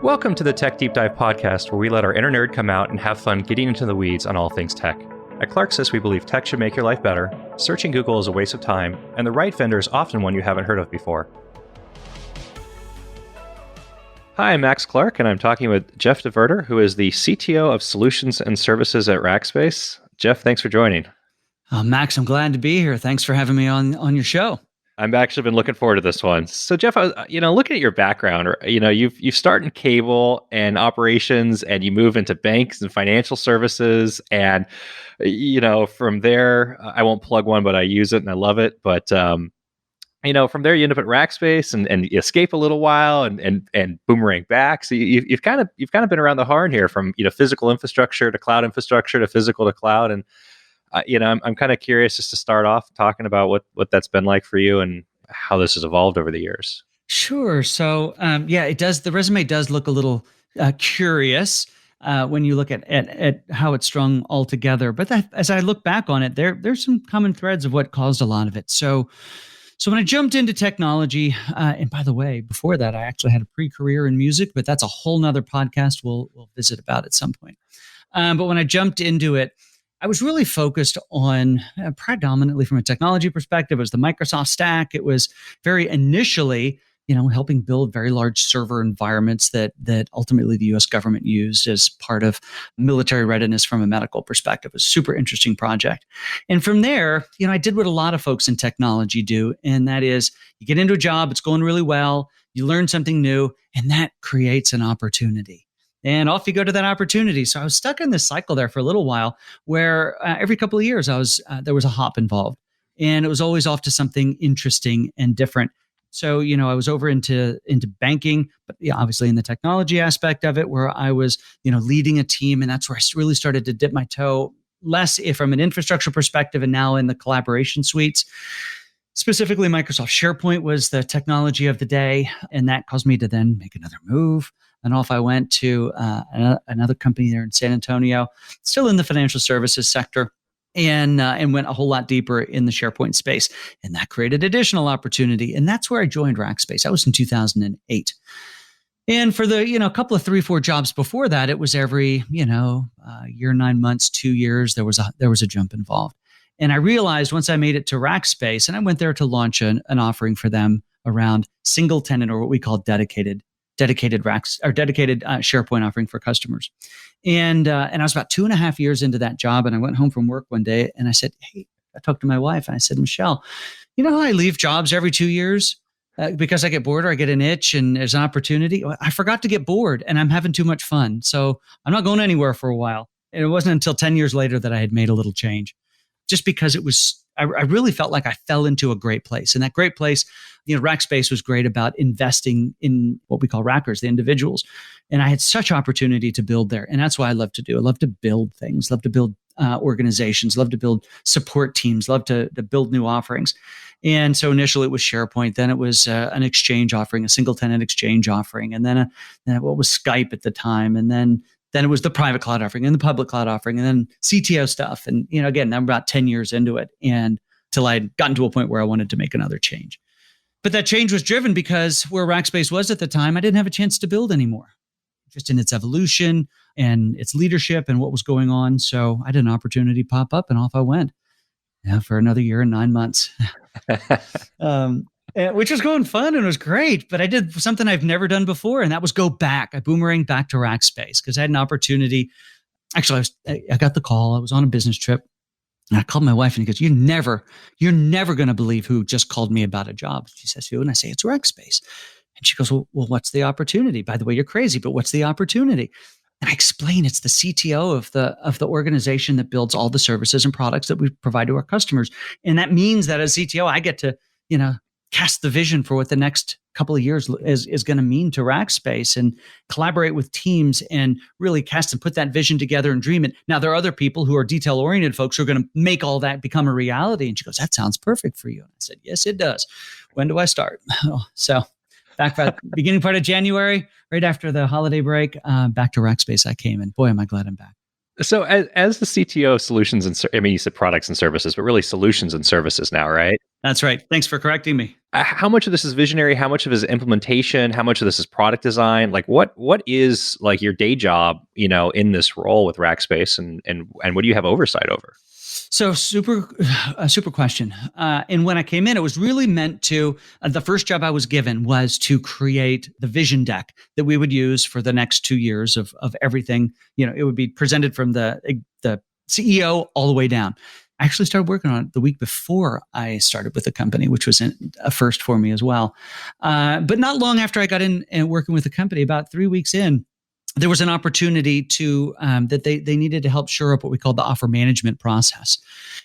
Welcome to the Tech Deep Dive podcast, where we let our inner nerd come out and have fun getting into the weeds on all things tech. At Clarksys, we believe tech should make your life better, searching Google is a waste of time, and the right vendor is often one you haven't heard of before. Hi, I'm Max Clark, and I'm talking with Jeff DeVerter, who is the CTO of Solutions and Services at Rackspace. Jeff, thanks for joining. Max, I'm glad to be here. Thanks for having me on your show. I've actually been looking forward to this one. So, Jeff, looking at your background, you've started in cable and operations, and you move into banks and financial services, and from there, I won't plug one, but I use it and I love it. But from there, you end up at Rackspace, and you escape a little while, and boomerang back. So you've kind of been around the horn here, from physical infrastructure to cloud infrastructure to physical to cloud, and I'm kind of curious just to start off talking about what that's been like for you and how this has evolved over the years. Sure. So, it does. The resume does look a little curious when you look at how it's strung all together. But as I look back on it, there's some common threads of what caused a lot of it. So when I jumped into technology, and by the way, before that, I actually had a pre-career in music, but that's a whole nother podcast we'll visit about at some point. But when I jumped into it, I was really focused on, predominantly from a technology perspective, it was the Microsoft stack. It was very initially, helping build very large server environments that ultimately the U.S. government used as part of military readiness from a medical perspective. It was a super interesting project. And from there, I did what a lot of folks in technology do, and that is you get into a job, it's going really well, you learn something new, and that creates an opportunity. And off you go to that opportunity. So I was stuck in this cycle there for a little while, where every couple of years there was a hop involved, and it was always off to something interesting and different. So I was over into banking, but obviously in the technology aspect of it, where I was leading a team, and that's where I really started to dip my toe less from an infrastructure perspective, and now in the collaboration suites. Specifically, Microsoft SharePoint was the technology of the day, and that caused me to then make another move. And off I went to another company there in San Antonio, still in the financial services sector, and went a whole lot deeper in the SharePoint space. And that created additional opportunity. And that's where I joined Rackspace. That was in 2008. And for the couple of 3-4 jobs before that, it was every year, 9 months, 2 years, there was a jump involved. And I realized once I made it to Rackspace, and I went there to launch an offering for them around single tenant, or what we call dedicated racks, or dedicated SharePoint offering for customers. And I was about 2.5 years into that job, and I went home from work one day, and I said, hey, I talked to my wife, and I said, Michelle, you know how I leave jobs every 2 years because I get bored or I get an itch and there's an opportunity? Well, I forgot to get bored, and I'm having too much fun. So I'm not going anywhere for a while. And it wasn't until 10 years later that I had made a little change, just because I really felt like I fell into a great place. And that great place, Rackspace was great about investing in what we call rackers, the individuals. And I had such opportunity to build there. And that's what I love to do. I love to build things, love to build organizations, love to build support teams, love to build new offerings. And so initially it was SharePoint, then it was an exchange offering, a single tenant exchange offering, and then what was Skype at the time, and then it was the private cloud offering and the public cloud offering, and then CTO stuff. And, again, I'm about 10 years into it, and till I'd gotten to a point where I wanted to make another change. But that change was driven because where Rackspace was at the time, I didn't have a chance to build anymore, just in its evolution and its leadership and what was going on. So I had an opportunity pop up, and off I went for another year and 9 months. Which was going fun and it was great, but I did something I've never done before, and that was go back. I boomeranged back to Rackspace because I had an opportunity. Actually, I got the call. I was on a business trip, and I called my wife, and he goes, "You're never going to believe who just called me about a job." She says, "Who?" And I say, "It's Rackspace." And she goes, "Well, what's the opportunity? By the way, you're crazy, but what's the opportunity?" And I explain it's the CTO of the organization that builds all the services and products that we provide to our customers, and that means that as CTO, I get to cast the vision for what the next couple of years is going to mean to Rackspace, and collaborate with teams and really cast and put that vision together and dream it. Now, there are other people who are detail-oriented folks who are going to make all that become a reality. And she goes, "That sounds perfect for you." And I said, "Yes, it does. When do I start?" So back at the beginning part of January, right after the holiday break, back to Rackspace I came, and boy, am I glad I'm back. So as the CTO of solutions and you said products and services, but really solutions and services now, right? That's right. Thanks for correcting me. how much of this is visionary? How much of it is implementation? How much of this is product design? Like what is like your day job, in this role with Rackspace, and what do you have oversight over? So super question. And when I came in, it was really meant to. The first job I was given was to create the vision deck that we would use for the next 2 years of everything. It would be presented from the CEO all the way down. I actually started working on it the week before I started with the company, which was a first for me as well. But not long after I got in and working with the company, about 3 weeks in, there was an opportunity to that they needed to help shore up what we called the offer management process.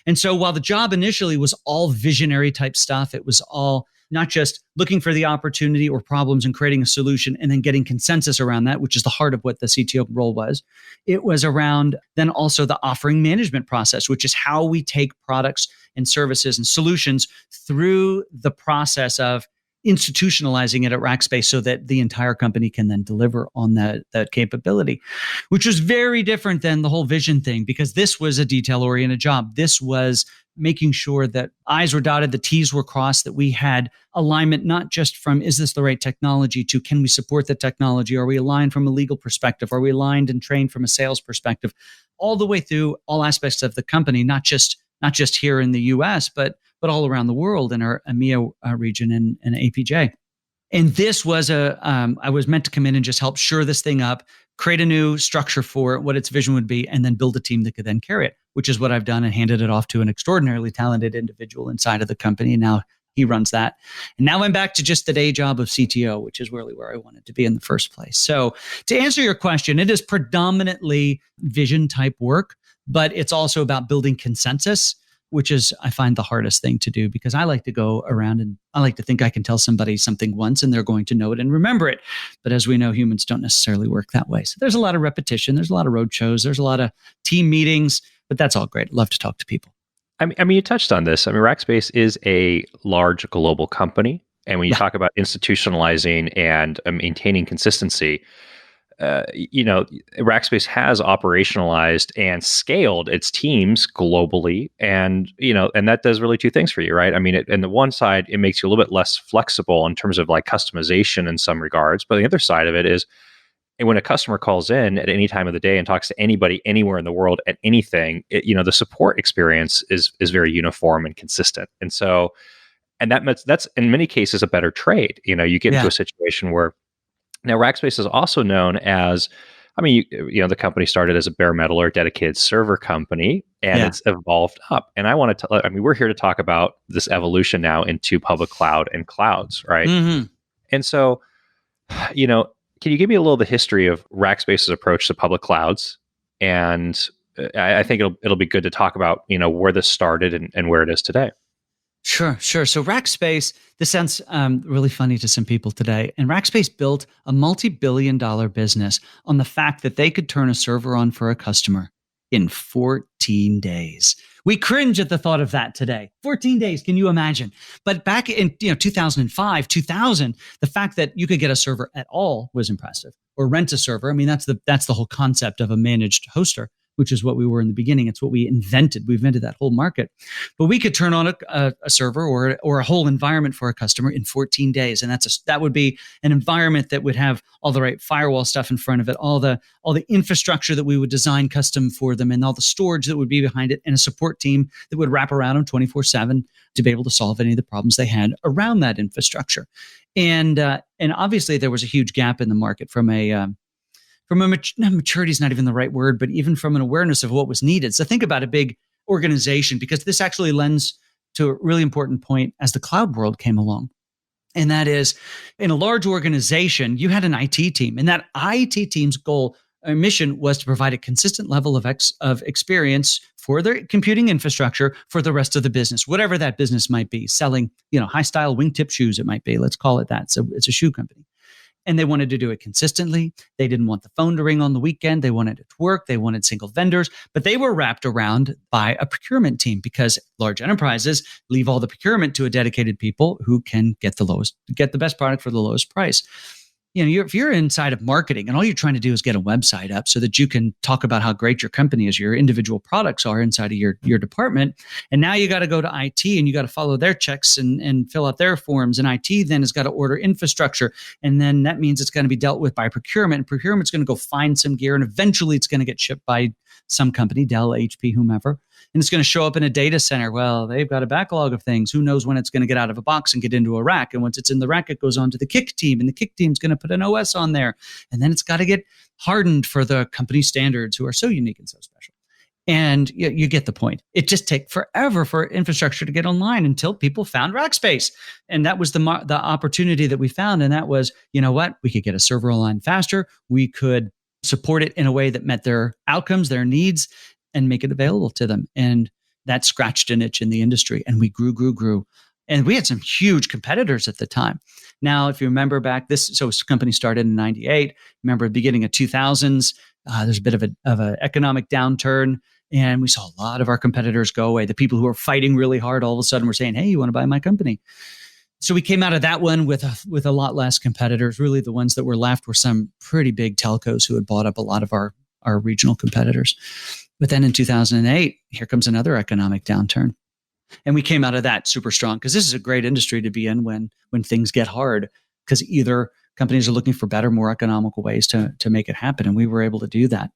And so while the job initially was all visionary type stuff, it was all not just looking for the opportunity or problems and creating a solution and then getting consensus around that, which is the heart of what the CTO role was. It was around then also the offering management process, which is how we take products and services and solutions through the process of institutionalizing it at Rackspace so that the entire company can then deliver on that capability, which was very different than the whole vision thing, because this was a detail-oriented job. This was making sure that I's were dotted, the T's were crossed, that we had alignment, not just from, is this the right technology, to can we support the technology? Are we aligned from a legal perspective? Are we aligned and trained from a sales perspective? All the way through all aspects of the company, not just here in the US, but all around the world in our EMEA region and APJ. And this was I was meant to come in and just help shore this thing up, create a new structure for it, what its vision would be, and then build a team that could then carry it, which is what I've done, and handed it off to an extraordinarily talented individual inside of the company. And now he runs that. And now I'm back to just the day job of CTO, which is really where I wanted to be in the first place. So to answer your question, it is predominantly vision type work, but it's also about building consensus, which is, I find, the hardest thing to do, because I like to go around and I like to think I can tell somebody something once and they're going to know it and remember it. But as we know, humans don't necessarily work that way. So there's a lot of repetition. There's a lot of road shows. There's a lot of team meetings, but that's all great. Love to talk to people. I mean, you touched on this. I mean, Rackspace is a large global company. And when you talk about institutionalizing and maintaining consistency, Rackspace has operationalized and scaled its teams globally, and that does really two things for you, right? I mean, on the one side, it makes you a little bit less flexible in terms of like customization in some regards, but the other side of it is, and when a customer calls in at any time of the day and talks to anybody anywhere in the world at anything, the support experience is very uniform and consistent, and so, and that's in many cases a better trade. You get into a situation where. Now, Rackspace is also known as, the company started as a bare metal or dedicated server company, and it's evolved up. And we're here to talk about this evolution now into public cloud and clouds, right? Mm-hmm. And so, can you give me a little of the history of Rackspace's approach to public clouds? And I think it'll be good to talk about, where this started and where it is today. Sure. So Rackspace, this sounds really funny to some people today. And Rackspace built a multi-billion-dollar business on the fact that they could turn a server on for a customer in 14 days. We cringe at the thought of that today. 14 days, can you imagine? But back in 2005, 2000, the fact that you could get a server at all was impressive. Or rent a server. I mean, that's the whole concept of a managed hoster, which is what we were in the beginning. It's what we invented. We invented that whole market. But we could turn on a server or a whole environment for a customer in 14 days. And that would be an environment that would have all the right firewall stuff in front of it, all the infrastructure that we would design custom for them, and all the storage that would be behind it, and a support team that would wrap around them 24/7 to be able to solve any of the problems they had around that infrastructure. And obviously there was a huge gap in the market from maturity is not even the right word, but even from an awareness of what was needed. So think about a big organization, because this actually lends to a really important point as the cloud world came along. And that is, in a large organization, you had an IT team, and that IT team's goal or mission was to provide a consistent level of experience for their computing infrastructure for the rest of the business, whatever that business might be, selling, high style wingtip shoes, it might be, let's call it that. So it's a shoe company. And they wanted to do it consistently. They didn't want the phone to ring on the weekend. They wanted it to work. They wanted single vendors, but they were wrapped around by a procurement team, because large enterprises leave all the procurement to a dedicated people who can get the best product for the lowest price. if you're inside of marketing and all you're trying to do is get a website up so that you can talk about how great your company is, your individual products are inside of your department, and now you got to go to IT and you got to follow their checks and fill out their forms, and IT then has got to order infrastructure, and then that means it's going to be dealt with by procurement, and procurement's going to go find some gear, and eventually it's going to get shipped by some company, Dell, HP, whomever, and it's going to show up in a data center. Well, they've got a backlog of things. Who knows when it's going to get out of a box and get into a rack? And once it's in the rack, it goes on to the kick team, and the kick team's going to put an OS on there. And then it's got to get hardened for the company standards, who are so unique and so special. And you get the point. It just takes forever for infrastructure to get online until people found Rackspace. And that was the opportunity that we found. And that was, you know what? We could get a server online faster. We could support it in a way that met their outcomes, their needs, and make it available to them. And that scratched an itch in the industry. And we grew. And we had some huge competitors at the time. Now, if you remember back, this company started in 98. Remember the beginning of 2000s, there's a bit of an economic downturn. And we saw a lot of our competitors go away. The people who were fighting really hard all of a sudden were saying, hey, you want to buy my company? So we came out of that one with a lot less competitors. Really, the ones that were left were some pretty big telcos who had bought up a lot of our regional competitors. But then in 2008, here comes another economic downturn. And we came out of that super strong, because this is a great industry to be in when things get hard, because either companies are looking for better, more economical ways to make it happen. And we were able to do that.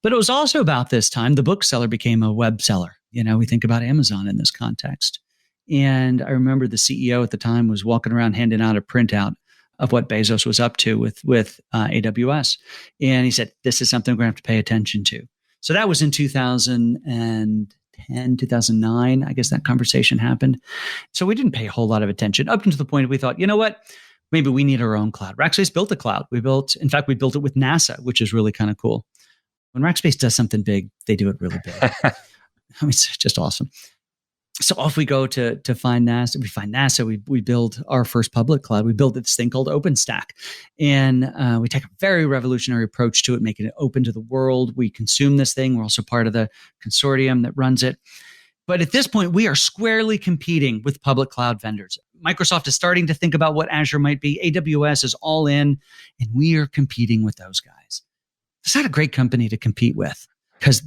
But it was also about this time, the bookseller became a web seller. We think about Amazon in this context. And I remember the CEO at the time was walking around handing out a printout of what Bezos was up to with AWS. And he said, this is something we're going to have to pay attention to. So that was in 2010, 2009. I guess that conversation happened. So we didn't pay a whole lot of attention up until the point we thought, you know what? Maybe we need our own cloud. Rackspace built a cloud. We built it with NASA, which is really kind of cool. When Rackspace does something big, they do it really big. It's just awesome. So off we go to find NASA. We find NASA. We build our first public cloud. We build this thing called OpenStack. And we take a very revolutionary approach to it, making it open to the world. We consume this thing. We're also part of the consortium that runs it. But at this point, we are squarely competing with public cloud vendors. Microsoft is starting to think about what Azure might be. AWS is all in, and we are competing with those guys. It's not a great company to compete with, because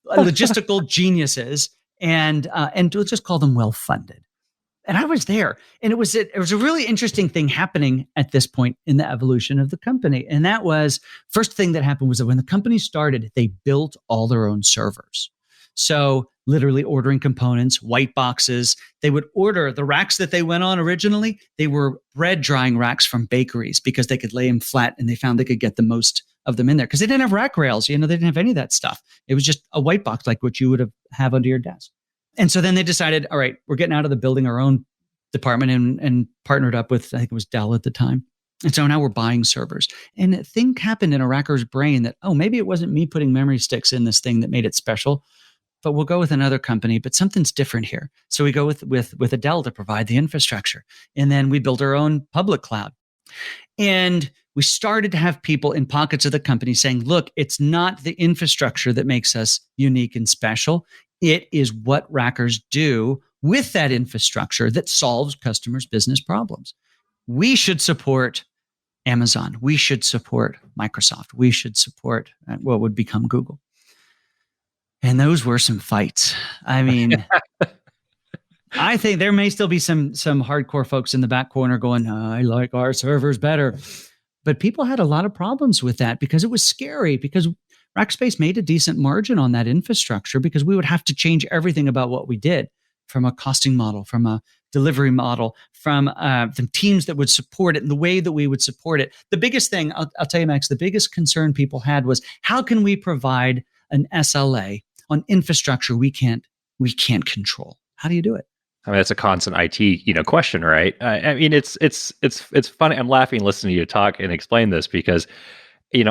logistical geniuses. And we'll just call them well-funded. And I was there, and it was a really interesting thing happening at this point in the evolution of the company. And that was, first thing that happened was that when the company started, they built all their own servers. So literally ordering components, white boxes. They would order the racks that they went on originally. They were bread drying racks from bakeries, because they could lay them flat, and they found they could get the most of them in there, because they didn't have rack rails. They didn't have any of that stuff. It was just a white box like what you would have under your desk. And so then they decided, all right, we're getting out of the building our own department, and partnered up with, I think it was Dell at the time. And so now we're buying servers. And a thing happened in a racker's brain that, maybe it wasn't me putting memory sticks in this thing that made it special, but we'll go with another company, but something's different here. So we go with a Dell to provide the infrastructure. And then we build our own public cloud. And we started to have people in pockets of the company saying, look, it's not the infrastructure that makes us unique and special. It is what rackers do with that infrastructure that solves customers' business problems. We should support Amazon. We should support Microsoft. We should support what would become Google. And those were some fights. I mean, I think there may still be some hardcore folks in the back corner going, I like our servers better. But people had a lot of problems with that, because it was scary, because Rackspace made a decent margin on that infrastructure, because we would have to change everything about what we did, from a costing model, from a delivery model, from teams that would support it and the way that we would support it. The biggest thing, I'll tell you, Max, the biggest concern people had was, how can we provide an SLA on infrastructure we can't control? How do you do it? I mean, that's a constant IT, question, right? I mean, it's funny. I'm laughing listening to you talk and explain this, because,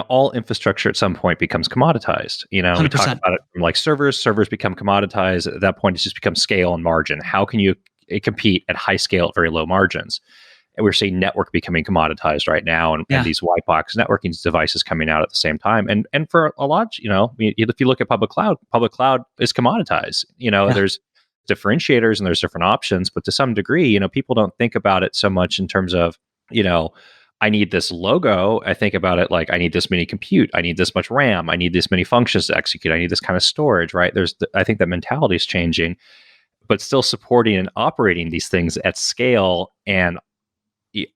all infrastructure at some point becomes commoditized. 100%. We talk about it from like servers become commoditized. At that point, it's just become scale and margin. How can you compete at high scale at very low margins? And we're seeing network becoming commoditized right now, and these white box networking devices coming out at the same time. And for a lot, if you look at public cloud is commoditized. There's differentiators and there's different options, but to some degree, people don't think about it so much in terms of, I need this logo, I think about it like I need this many compute, I need this much RAM, I need this many functions to execute, I need this kind of storage, right? I think that mentality is changing, but still supporting and operating these things at scale and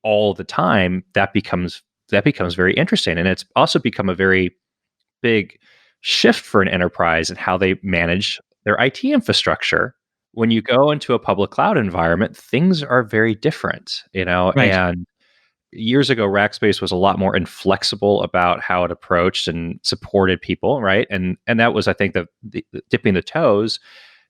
all the time, that becomes very interesting. And it's also become a very big shift for an enterprise in how they manage their IT infrastructure. When you go into a public cloud environment, things are very different, Right. and years ago, Rackspace was a lot more inflexible about how it approached and supported people, right? And that was, I think, the dipping the toes.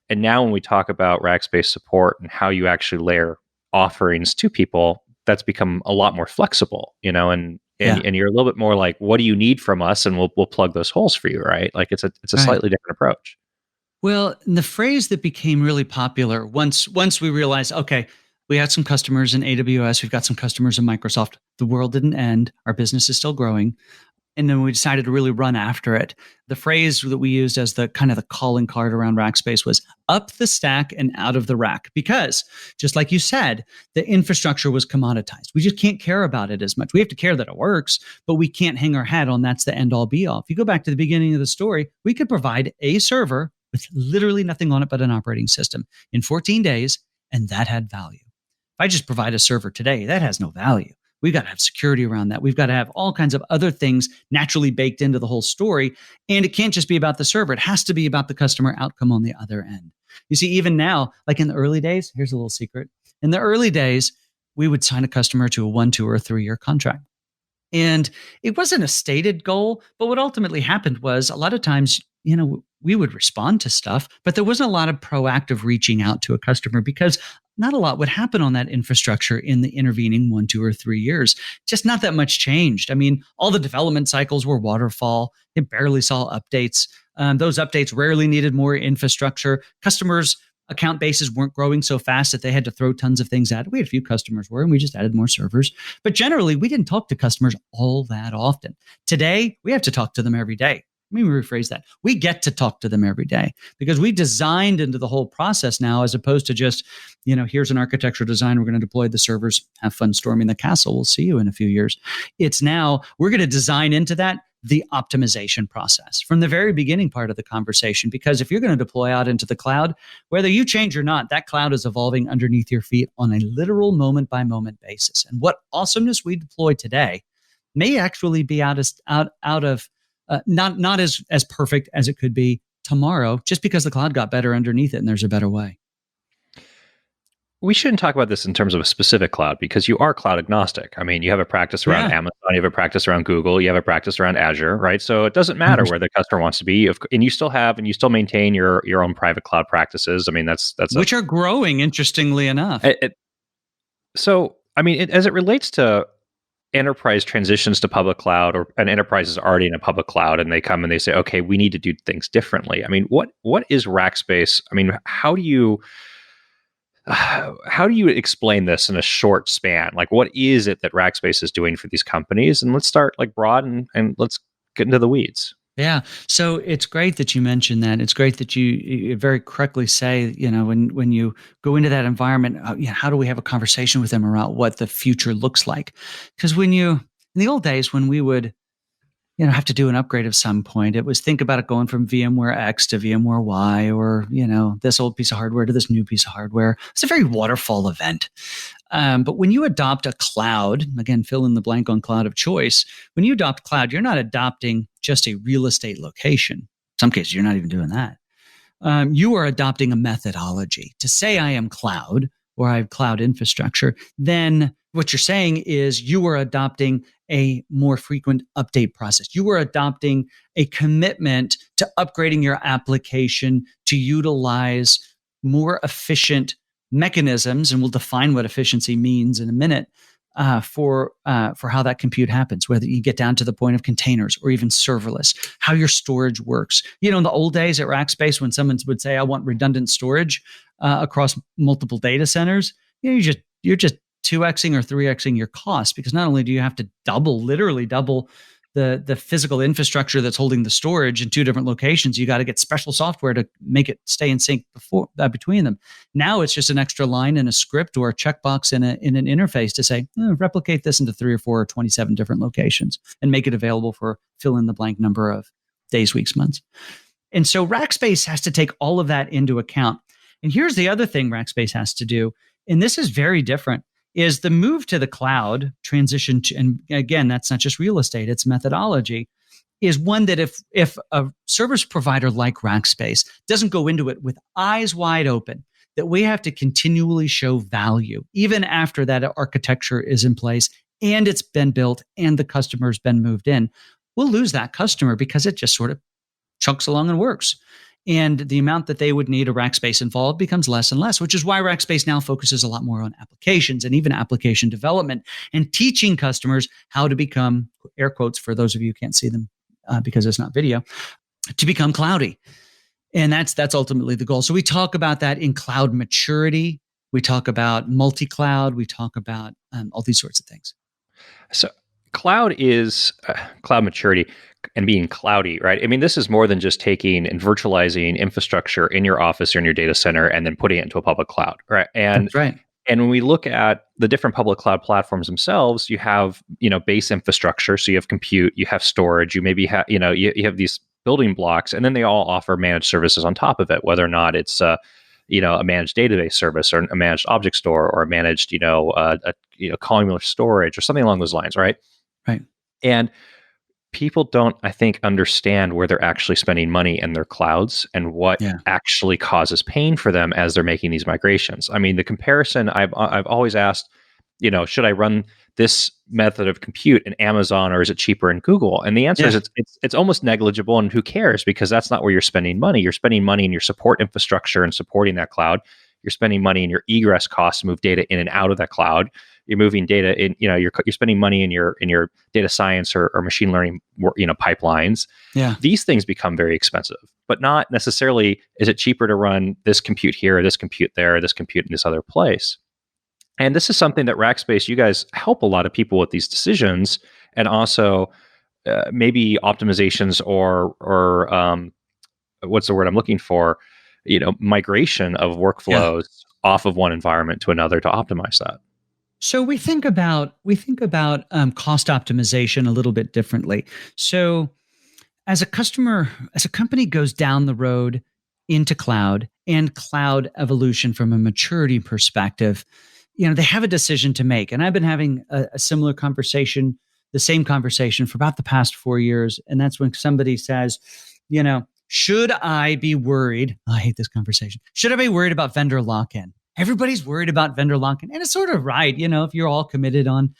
And now, when we talk about Rackspace support and how you actually layer offerings to people, that's become a lot more flexible, and Yeah. and you're a little bit more like, what do you need from us, and we'll plug those holes for you, right? Like it's a Right. slightly different approach. Well, the phrase that became really popular once we realized, okay, we had some customers in AWS, we've got some customers in Microsoft. The world didn't end. Our business is still growing. And then we decided to really run after it. The phrase that we used as the kind of the calling card around Rackspace was up the stack and out of the rack. Because just like you said, the infrastructure was commoditized. We just can't care about it as much. We have to care that it works, but we can't hang our hat on that's the end all be all. If you go back to the beginning of the story, we could provide a server with literally nothing on it but an operating system in 14 days, and that had value. If I just provide a server today, that has no value. We've got to have security around that. We've got to have all kinds of other things naturally baked into the whole story. And it can't just be about the server. It has to be about the customer outcome on the other end. You see, even now, like in the early days, here's a little secret. In the early days, we would sign a customer to a 1, 2, or 3-year contract. And it wasn't a stated goal, but what ultimately happened was a lot of times, we would respond to stuff, but there wasn't a lot of proactive reaching out to a customer because not a lot would happen on that infrastructure in the intervening 1, 2, or 3 years. Just not that much changed. I mean, all the development cycles were waterfall. It barely saw updates. Those updates rarely needed more infrastructure. Customers' account bases weren't growing so fast that they had to throw tons of things at it. We had a few customers were, and we just added more servers. But generally, we didn't talk to customers all that often. Today, we have to talk to them every day. Let me rephrase that. We get to talk to them every day because we designed into the whole process now, as opposed to just, here's an architectural design. We're going to deploy the servers. Have fun storming the castle. We'll see you in a few years. It's now we're going to design into that the optimization process from the very beginning part of the conversation. Because if you're going to deploy out into the cloud, whether you change or not, that cloud is evolving underneath your feet on a literal moment by moment basis. And what awesomeness we deploy today may actually be out of not as perfect as it could be tomorrow, just because the cloud got better underneath it and there's a better way. We shouldn't talk about this in terms of a specific cloud because you are cloud agnostic. I mean, you have a practice around Amazon, you have a practice around Google, you have a practice around Azure, right? So it doesn't matter where the customer wants to be, and you still maintain your own private cloud practices. I mean, that's which are growing, interestingly enough. So I mean, as it relates to enterprise transitions to public cloud, or an enterprise is already in a public cloud, and they come and they say, okay, we need to do things differently. I mean, what is Rackspace? I mean, how do you explain this in a short span? Like, what is it that Rackspace is doing for these companies? And let's start like broad and let's get into the weeds. Yeah. So it's great that you mentioned that. It's great that you very correctly say, when you go into that environment, how do we have a conversation with them about what the future looks like? Because in the old days, when we would have to do an upgrade of some point, it was think about it going from VMware X to VMware Y, or, this old piece of hardware to this new piece of hardware. It's a very waterfall event. But when you adopt a cloud, again, fill in the blank on cloud of choice, when you adopt cloud, you're not adopting just a real estate location. In some cases, you're not even doing that. You are adopting a methodology. To say I am cloud, or I have cloud infrastructure, then what you're saying is you are adopting a more frequent update process. You are adopting a commitment to upgrading your application to utilize more efficient mechanisms, and we'll define what efficiency means in a minute, for how that compute happens, whether you get down to the point of containers or even serverless, how your storage works. In the old days at Rackspace, when someone would say, I want redundant storage across multiple data centers, you're just 2xing or 3xing your costs, because not only do you have to literally double the physical infrastructure that's holding the storage in two different locations. You got to get special software to make it stay in sync between them. Now it's just an extra line in a script or a checkbox in an interface to say, replicate this into 3 or 4 or 27 different locations and make it available for fill in the blank number of days, weeks, months. And so Rackspace has to take all of that into account. And here's the other thing Rackspace has to do, and this is very different, is the move to the cloud transition to, and again, that's not just real estate, it's methodology, is one that if a service provider like Rackspace doesn't go into it with eyes wide open, that we have to continually show value, even after that architecture is in place and it's been built and the customer's been moved in, we'll lose that customer because it just sort of chunks along and works. And the amount that they would need a Rackspace involved becomes less and less, which is why Rackspace now focuses a lot more on applications and even application development and teaching customers how to become, air quotes for those of you who can't see them because it's not video, to become cloudy. And that's ultimately the goal. So we talk about that in cloud maturity. We talk about multi-cloud. We talk about all these sorts of things. So cloud is cloud maturity and being cloudy, right? I mean, this is more than just taking and virtualizing infrastructure in your office or in your data center and then putting it into a public cloud, right? And that's right. And when we look at the different public cloud platforms themselves, you have, base infrastructure. So you have compute, you have storage, you maybe have, you have these building blocks, and then they all offer managed services on top of it, whether or not it's a managed database service or a managed object store or a managed, columnar storage or something along those lines, right? Right. And people don't, I think, understand where they're actually spending money in their clouds and what actually causes pain for them as they're making these migrations. I mean, the comparison I've always asked, should I run this method of compute in Amazon or is it cheaper in Google? And the answer is it's almost negligible, and who cares, because that's not where you're spending money. You're spending money in your support infrastructure and supporting that cloud. You're spending money in your egress costs to move data in and out of that cloud. You're moving data in, you're spending money in your data science or machine learning, pipelines. Yeah. These things become very expensive, but not necessarily is it cheaper to run this compute here, or this compute there, or this compute in this other place. And this is something that Rackspace, you guys help a lot of people with these decisions, and also maybe optimizations or what's the word I'm looking for? Migration of workflows off of one environment to another to optimize that. So we think about cost optimization a little bit differently. So as a company goes down the road into cloud and cloud evolution from a maturity perspective, they have a decision to make. And I've been having a similar conversation, the same conversation for about the past 4 years. And that's when somebody says, should I be worried? I hate this conversation. Should I be worried about vendor lock-in? Everybody's worried about vendor lock-in. And it's sort of right. If you're all committed on,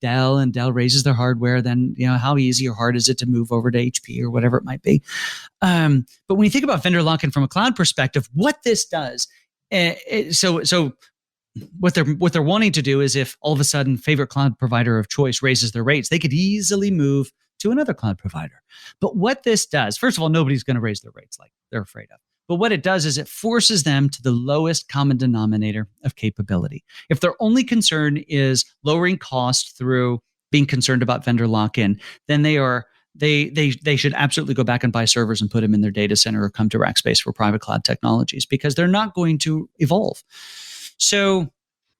Dell, and Dell raises their hardware, then, how easy or hard is it to move over to HP or whatever it might be? But when you think about vendor lock-in from a cloud perspective, what this does, so what they're wanting to do is, if all of a sudden favorite cloud provider of choice raises their rates, they could easily move to another cloud provider. But what this does, first of all, nobody's going to raise their rates like they're afraid of. But what it does is it forces them to the lowest common denominator of capability. If their only concern is lowering cost through being concerned about vendor lock-in, then they should absolutely go back and buy servers and put them in their data center or come to Rackspace for private cloud technologies, because they're not going to evolve. So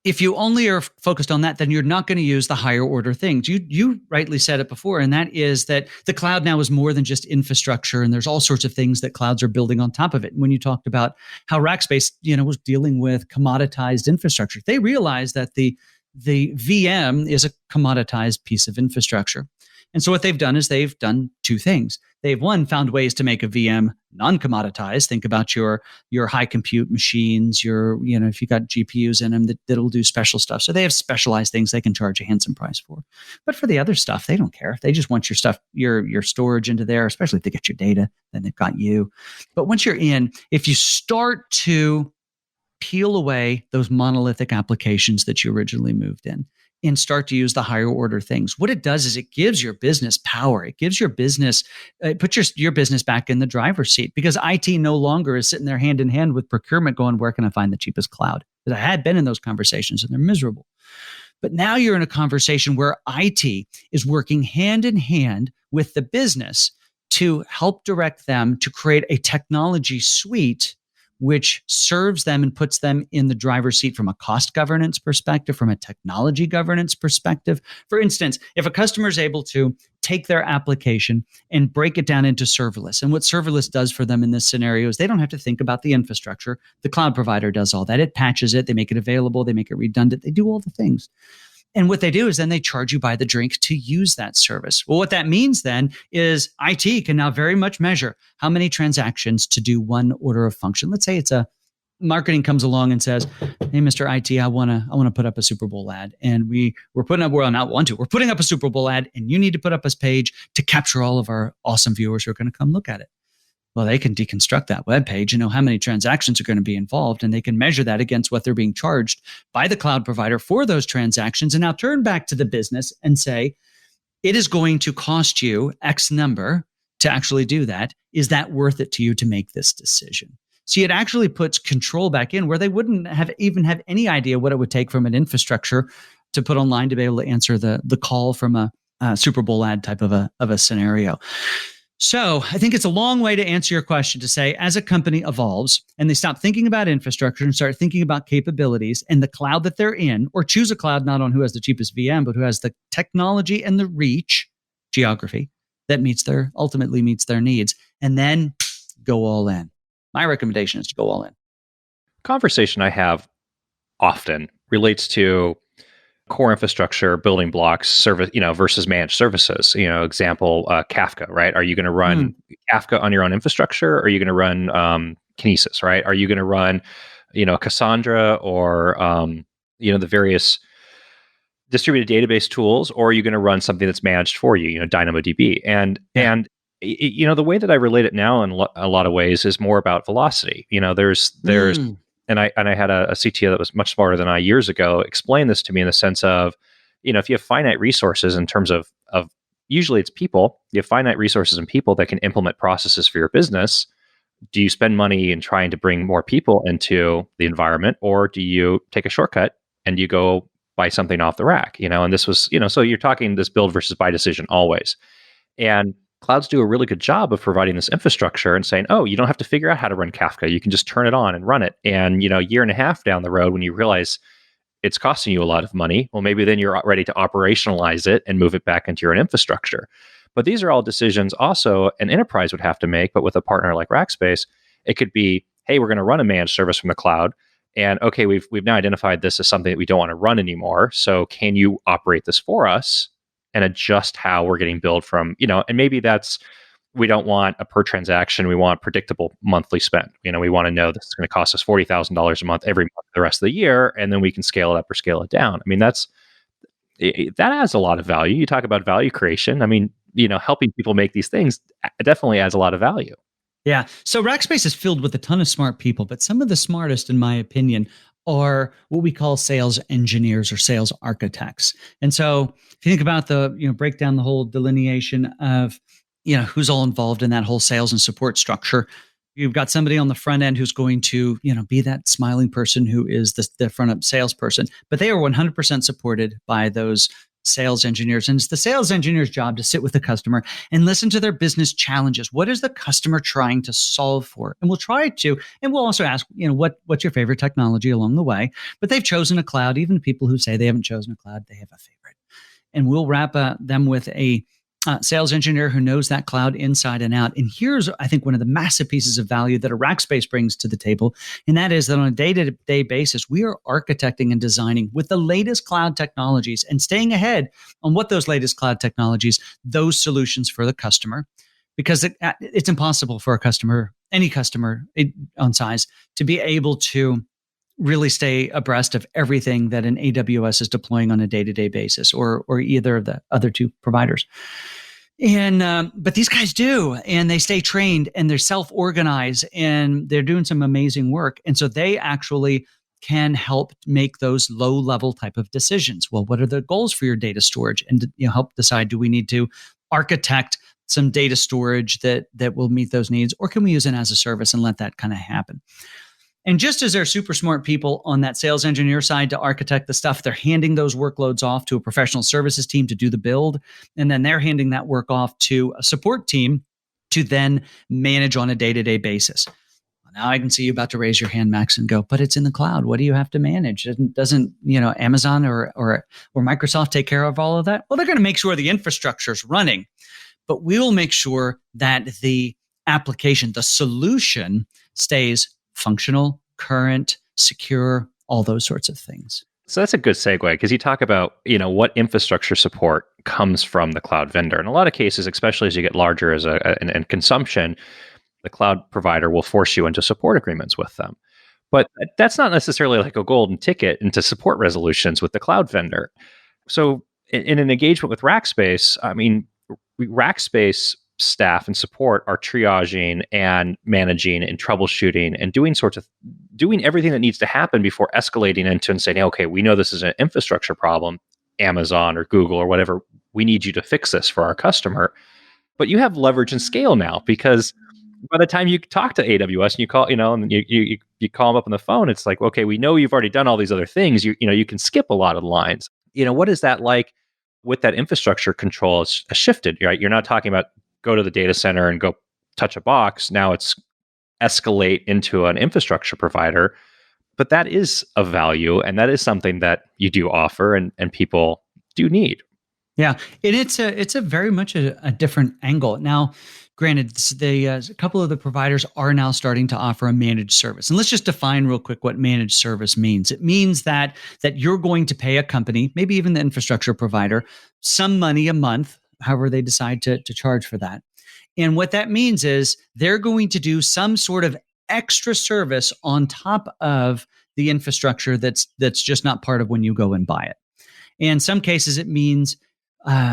if you only are focused on that, then you're not going to use the higher order things. You rightly said it before, and that is that the cloud now is more than just infrastructure, and there's all sorts of things that clouds are building on top of it. When you talked about how Rackspace, was dealing with commoditized infrastructure, they realized that the VM is a commoditized piece of infrastructure. And so what they've done is they've done two things. They've, one, found ways to make a VM non-commoditized. Think about your high compute machines, if you got GPUs in them that'll do special stuff. So they have specialized things they can charge a handsome price for. But for the other stuff, they don't care. They just want your stuff, your storage into there, especially if they get your data, then they've got you. But once you're in, if you start to peel away those monolithic applications that you originally moved in and start to use the higher order things, what it does is it gives your business power. It gives your business, puts your business back in the driver's seat, because IT no longer is sitting there hand in hand with procurement going, where can I find the cheapest cloud? Because I had been in those conversations and they're miserable. But now you're in a conversation where IT is working hand in hand with the business to help direct them to create a technology suite which serves them and puts them in the driver's seat from a cost governance perspective, from a technology governance perspective. For instance, if a customer is able to take their application and break it down into serverless, and what serverless does for them in this scenario is they don't have to think about the infrastructure. The cloud provider does all that. It patches it, they make it available, they make it redundant, they do all the things. And what they do is then they charge you by the drink to use that service. Well, what that means then is IT can now very much measure how many transactions to do one order of function. Let's say it's a marketing comes along and says, "Hey, Mr. IT, I want to put up a Super Bowl ad, and we're putting up we're putting up a Super Bowl ad, and you need to put up a page to capture all of our awesome viewers who are going to come look at it." Well, they can deconstruct that web page and know how many transactions are going to be involved, and they can measure that against what they're being charged by the cloud provider for those transactions, and now turn back to the business and say, it is going to cost you X number to actually do that. Is that worth it to you to make this decision? See, it actually puts control back in where they wouldn't have any idea what it would take from an infrastructure to put online to be able to answer the call from a Super Bowl ad type of a scenario. So I think it's a long way to answer your question to say, as a company evolves and they stop thinking about infrastructure and start thinking about capabilities and the cloud that they're in, or choose a cloud not on who has the cheapest VM, but who has the technology and the reach geography that ultimately meets their needs, and then go all in. My recommendation is to go all in. Conversation I have often relates to core infrastructure, building blocks, service, versus managed services. Example, Kafka, right? Are you going to run Kafka on your own infrastructure? Or are you going to run Kinesis, right? Are you going to run, Cassandra or, the various distributed database tools, or are you going to run something that's managed for you, DynamoDB? And the way that I relate it now in a lot of ways is more about velocity. There's And I had a CTO that was much smarter than I years ago explain this to me in the sense of, if you have finite resources in terms of usually it's people, you have finite resources and people that can implement processes for your business. Do you spend money in trying to bring more people into the environment, or do you take a shortcut and you go buy something off the rack? And this was, so you're talking this build versus buy decision always. And clouds do a really good job of providing this infrastructure and saying, oh, you don't have to figure out how to run Kafka. You can just turn it on and run it. And, a year and a half down the road, when you realize it's costing you a lot of money, well, maybe then you're ready to operationalize it and move it back into your infrastructure. But these are all decisions also an enterprise would have to make. But with a partner like Rackspace, it could be, hey, we're going to run a managed service from the cloud. And okay, we've now identified this as something that we don't want to run anymore. So can you operate this for us and adjust how we're getting billed from, and maybe we don't want a per transaction. We want predictable monthly spend. We want to know this is going to cost us $40,000 a month every month the rest of the year, and then we can scale it up or scale it down. I mean, that adds a lot of value. You talk about value creation. I mean, helping people make these things definitely adds a lot of value. Yeah. So Rackspace is filled with a ton of smart people, but some of the smartest, in my opinion, are what we call sales engineers or sales architects. And so if you think about break down the whole delineation of, who's all involved in that whole sales and support structure, you've got somebody on the front end who's going to, be that smiling person who is the front up salesperson, but they are 100% supported by those sales engineers. And it's the sales engineer's job to sit with the customer and listen to their business challenges. What is the customer trying to solve for? And we'll also ask, what's your favorite technology along the way? But they've chosen a cloud. Even people who say they haven't chosen a cloud, they have a favorite. And we'll wrap them with a sales engineer who knows that cloud inside and out. And here's, I think, one of the massive pieces of value that a Rackspace brings to the table. And that is that on a day-to-day basis, we are architecting and designing with the latest cloud technologies and staying ahead on what those latest cloud technologies, those solutions for the customer, because it's impossible for any customer on size to be able to really stay abreast of everything that an AWS is deploying on a day-to-day basis, or either of the other two providers. And but these guys do, and they stay trained, and they're self-organized, and they're doing some amazing work. And so they actually can help make those low-level type of decisions. Well, what are the goals for your data storage? And help decide, do we need to architect some data storage that will meet those needs, or can we use it as a service and let that kind of happen? And just as there are super smart people on that sales engineer side to architect the stuff, they're handing those workloads off to a professional services team to do the build. And then they're handing that work off to a support team to then manage on a day-to-day basis. Now I can see you about to raise your hand, Max, and go, but it's in the cloud. What do you have to manage? Doesn't Amazon or Microsoft take care of all of that? Well, they're going to make sure the infrastructure is running, but we will make sure that the application, the solution, stays functional, current, secure, all those sorts of things. So that's a good segue, because you talk about, what infrastructure support comes from the cloud vendor. In a lot of cases, especially as you get larger in consumption, the cloud provider will force you into support agreements with them. But that's not necessarily like a golden ticket into support resolutions with the cloud vendor. So in an engagement with Rackspace, Rackspace staff and support are triaging and managing and troubleshooting and doing everything that needs to happen before escalating into and saying, okay, we know this is an infrastructure problem, Amazon or Google or whatever, we need you to fix this for our customer. But you have leverage and scale now, because by the time you talk to AWS and you call, and you call them up on the phone, it's like, okay, we know you've already done all these other things. You can skip a lot of lines. What is that like with that infrastructure control? It's shifted, right? You're not talking about go to the data center and go touch a box. Now it's escalate into an infrastructure provider. But that is of value, and that is something that you do offer and people do need. Yeah, and it's a very much a different angle. Now, granted, a couple of the providers are now starting to offer a managed service. And let's just define real quick what managed service means. It means that you're going to pay a company, maybe even the infrastructure provider, some money a month, however they decide to charge for that. And what that means is they're going to do some sort of extra service on top of the infrastructure that's just not part of when you go and buy it. In some cases, it means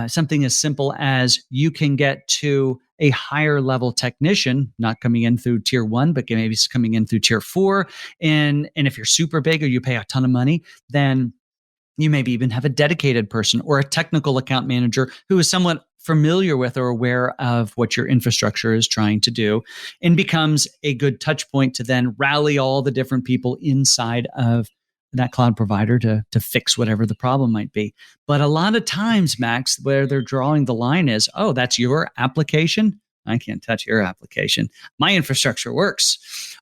something as simple as you can get to a higher level technician, not coming in through tier 1, but maybe coming in through tier 4. And if you're super big or you pay a ton of money, then you maybe even have a dedicated person or a technical account manager who is somewhat familiar with or aware of what your infrastructure is trying to do, and becomes a good touch point to then rally all the different people inside of that cloud provider to fix whatever the problem might be. But a lot of times, Max, where they're drawing the line is, oh, that's your application. I can't touch your application. My infrastructure works.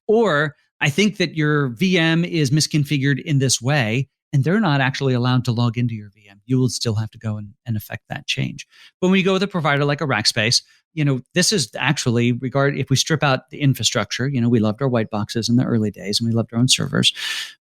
Or I think that your VM is misconfigured in this way, and they're not actually allowed to log into your VM. You will still have to go and affect that change. But when you go with a provider like a Rackspace, this is actually if we strip out the infrastructure, we loved our white boxes in the early days and we loved our own servers.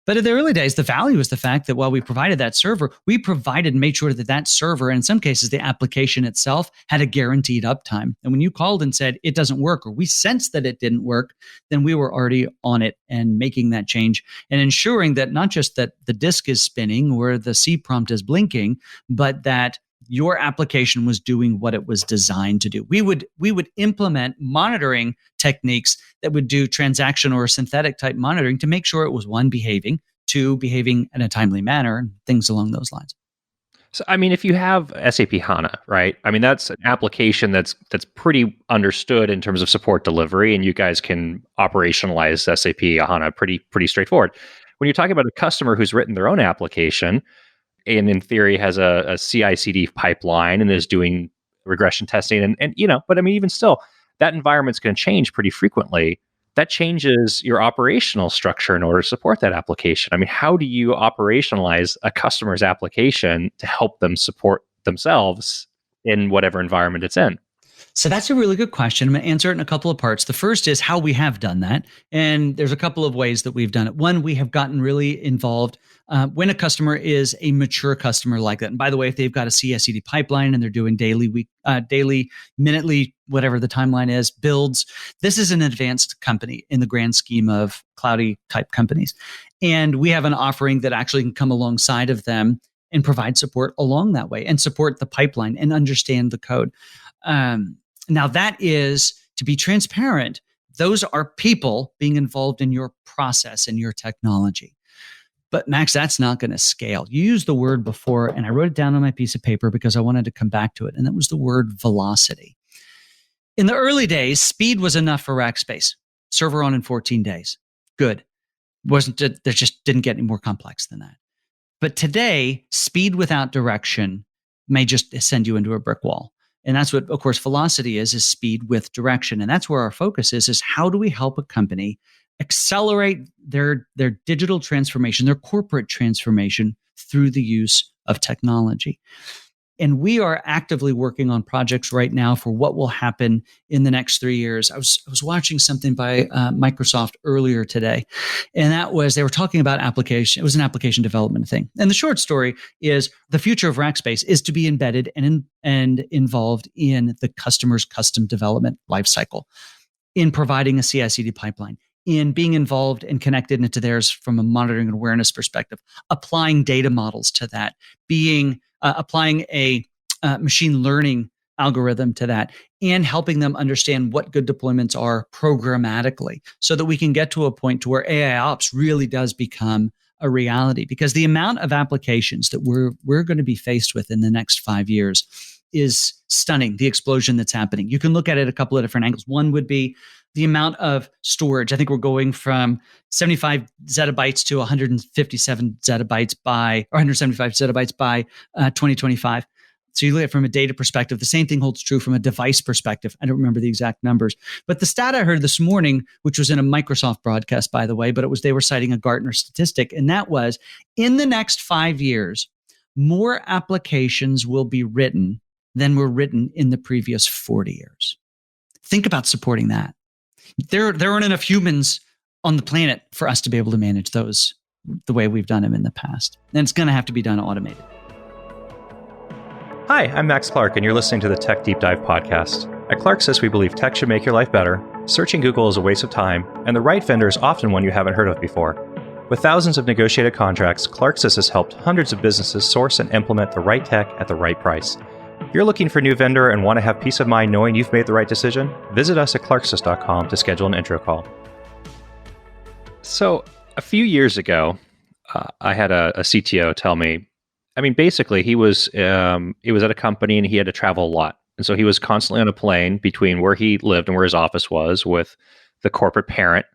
But in the early days, the value is the fact that while we provided that server, we provided and made sure that server, and in some cases, the application itself had a guaranteed uptime. And when you called and said it doesn't work, or we sensed that it didn't work, then we were already on it and making that change and ensuring that not just that the disk is spinning or the C prompt is blinking, but that your application was doing what it was designed to do. We would implement monitoring techniques that would do transaction or synthetic type monitoring to make sure it was one, behaving, two, behaving in a timely manner, and things along those lines. So, if you have SAP HANA, right? That's an application that's pretty understood in terms of support delivery, and you guys can operationalize SAP HANA pretty straightforward. When you're talking about a customer who's written their own application, and in theory has a CI/CD pipeline and is doing regression testing, and but even still, that environment's going to change pretty frequently. That changes your operational structure in order to support that application. How do you operationalize a customer's application to help them support themselves in whatever environment it's in? So that's a really good question. I'm going to answer it in a couple of parts. The first is how we have done that. And there's a couple of ways that we've done it. One, we have gotten really involved when a customer is a mature customer like that. And by the way, if they've got a CI/CD pipeline and they're doing daily, minutely, whatever the timeline is, builds, this is an advanced company in the grand scheme of cloudy type companies. And we have an offering that actually can come alongside of them and provide support along that way and support the pipeline and understand the code. Now that is, to be transparent, those are people being involved in your process and your technology. But Max, that's not going to scale. You used the word before, and I wrote it down on my piece of paper because I wanted to come back to it, and that was the word velocity. In the early days, speed was enough for Rackspace. Server on in 14 days. Good. There just didn't get any more complex than that. But today, speed without direction may just send you into a brick wall. And that's what, of course, velocity is speed with direction. And that's where our focus is how do we help a company accelerate their digital transformation, their corporate transformation through the use of technology. And we are actively working on projects right now for what will happen in the next 3 years. I was watching something by Microsoft earlier today, and that was, they were talking about application. It was an application development thing. And the short story is the future of Rackspace is to be embedded and involved in the customer's custom development lifecycle, in providing a CI/CD pipeline, in being involved and connected into theirs from a monitoring and awareness perspective, applying data models to that, applying a machine learning algorithm to that, and helping them understand what good deployments are programmatically, so that we can get to a point to where AI ops really does become a reality. Because the amount of applications that we're going to be faced with in the next 5 years is stunning, the explosion that's happening. You can look at it a couple of different angles. One would be the amount of storage. I think we're going from 75 zettabytes to 157 zettabytes by 2025. So you look at it from a data perspective. The same thing holds true from a device perspective. I don't remember the exact numbers. But the stat I heard this morning, which was in a Microsoft broadcast, by the way, but they were citing a Gartner statistic, and that was, in the next 5 years, more applications will be written than were written in the previous 40 years. Think about supporting that. There aren't enough humans on the planet for us to be able to manage those the way we've done them in the past. And it's going to have to be done automated. Hi, I'm Max Clark, and you're listening to the Tech Deep Dive podcast. At ClarkSys, we believe tech should make your life better. Searching Google is a waste of time, and the right vendor is often one you haven't heard of before. With thousands of negotiated contracts, ClarkSys has helped hundreds of businesses source and implement the right tech at the right price. If you're looking for a new vendor and want to have peace of mind knowing you've made the right decision, visit us at clarksys.com to schedule an intro call. So a few years ago, I had a CTO tell me, basically he was at a company and he had to travel a lot. And so he was constantly on a plane between where he lived and where his office was with the corporate parent,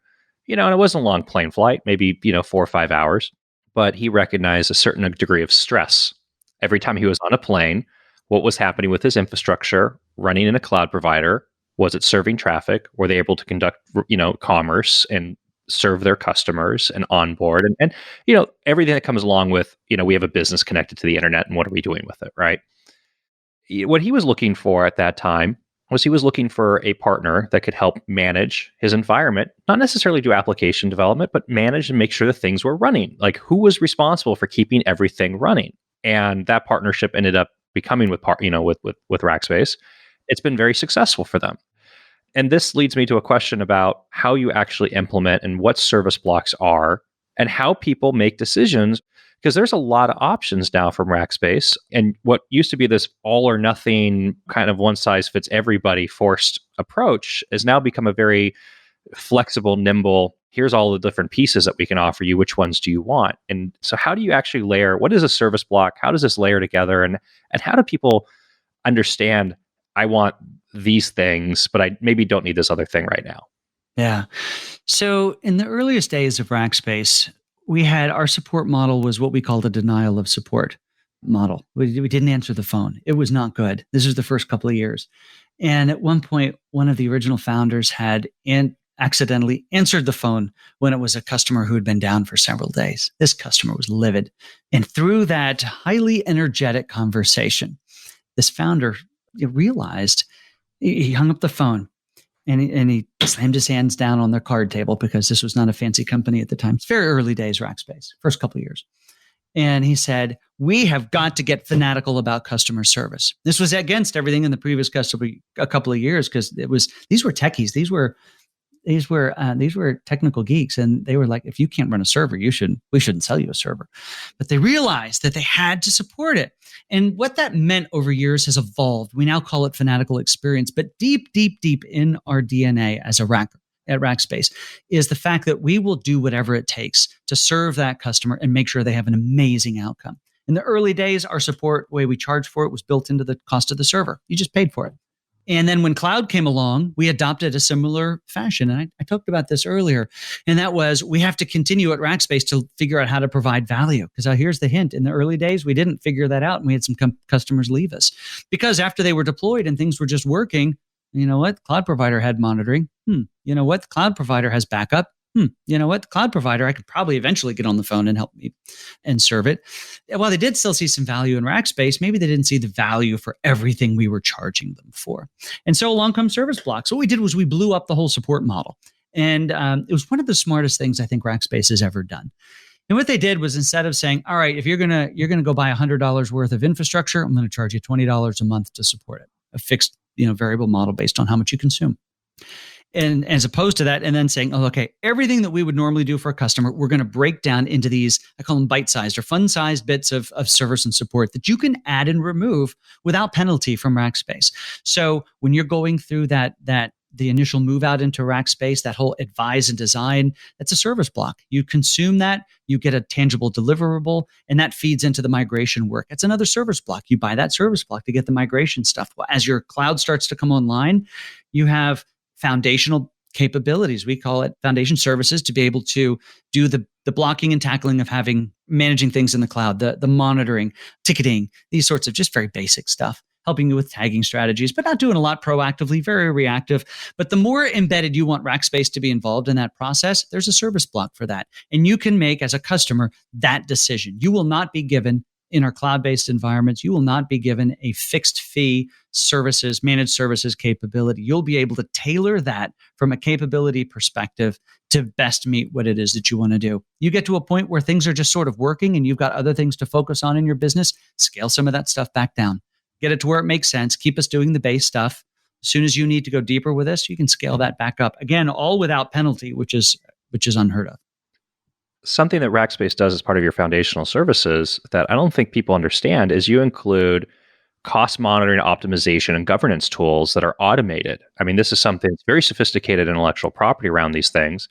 and it wasn't a long plane flight, maybe, 4 or 5 hours, but he recognized a certain degree of stress every time he was on a plane. What was happening with his infrastructure running in a cloud provider? Was it serving traffic? Were they able to conduct, commerce and serve their customers and onboard and everything that comes along with, we have a business connected to the internet and what are we doing with it, right? What he was looking for at that time was he was looking for a partner that could help manage his environment, not necessarily do application development, but manage and make sure the things were running. Like, who was responsible for keeping everything running? And that partnership ended up becoming with Rackspace. It's been very successful for them. And this leads me to a question about how you actually implement and what service blocks are and how people make decisions, because there's a lot of options now from Rackspace. And what used to be this all or nothing kind of one size fits everybody forced approach has now become a very flexible, nimble, here's all the different pieces that we can offer you. Which ones do you want? And so how do you actually layer? What is a service block? How does this layer together? And how do people understand, I want these things, but I maybe don't need this other thing right now? Yeah. So in the earliest days of Rackspace, we had our support model was what we called a denial of support model. We didn't answer the phone. It was not good. This was the first couple of years. And at one point, one of the original founders had accidentally answered the phone when it was a customer who had been down for several days. This customer was livid. And through that highly energetic conversation, this founder realized, he hung up the phone and he slammed his hands down on their card table, because this was not a fancy company at the time. It's very early days, Rackspace, first couple of years. And he said, we have got to get fanatical about customer service. This was against everything in the previous a couple of years, because these were techies. These were technical geeks, and they were like, if you can't run a server, we shouldn't sell you a server. But they realized that they had to support it. And what that meant over years has evolved. We now call it fanatical experience, but deep, deep, deep in our DNA at Rackspace is the fact that we will do whatever it takes to serve that customer and make sure they have an amazing outcome. In the early days, our support, the way we charged for it, was built into the cost of the server. You just paid for it. And then when cloud came along, we adopted a similar fashion. And I talked about this earlier. And that was we have to continue at Rackspace to figure out how to provide value. Because here's the hint. In the early days, we didn't figure that out. And we had some customers leave us. Because after they were deployed and things were just working, you know what? Cloud provider had monitoring. You know what? Cloud provider has backup. You know what? Cloud provider, I could probably eventually get on the phone and help me and serve it. While they did still see some value in Rackspace, maybe they didn't see the value for everything we were charging them for. And so along comes service blocks. What we did was we blew up the whole support model. And it was one of the smartest things I think Rackspace has ever done. And what they did was instead of saying, all right, if you're gonna go buy $100 worth of infrastructure, I'm gonna charge you $20 a month to support it. A fixed, variable model based on how much you consume. And as opposed to that, and then saying, oh, okay, everything that we would normally do for a customer, we're going to break down into these, I call them bite-sized or fun-sized bits of service and support that you can add and remove without penalty from Rackspace. So when you're going through the initial move out into Rackspace, that whole advise and design, that's a service block. You consume that, you get a tangible deliverable, and that feeds into the migration work. It's another service block. You buy that service block to get the migration stuff. Well, as your cloud starts to come online, you have foundational capabilities. We call it foundation services to be able to do the blocking and tackling of managing things in the cloud, the monitoring, ticketing, these sorts of just very basic stuff, helping you with tagging strategies, but not doing a lot proactively, very reactive. But the more embedded you want Rackspace to be involved in that process, there's a service block for that. And you can make, as a customer, that decision. You will not be given in our cloud-based environments, you will not be given a fixed fee services, managed services capability. You'll be able to tailor that from a capability perspective to best meet what it is that you want to do. You get to a point where things are just sort of working and you've got other things to focus on in your business, scale some of that stuff back down. Get it to where it makes sense. Keep us doing the base stuff. As soon as you need to go deeper with this, you can scale that back up. Again, all without penalty, which is unheard of. Something that Rackspace does as part of your foundational services that I don't think people understand is you include cost monitoring, optimization, and governance tools that are automated. I mean, this is something that's very sophisticated intellectual property around these things.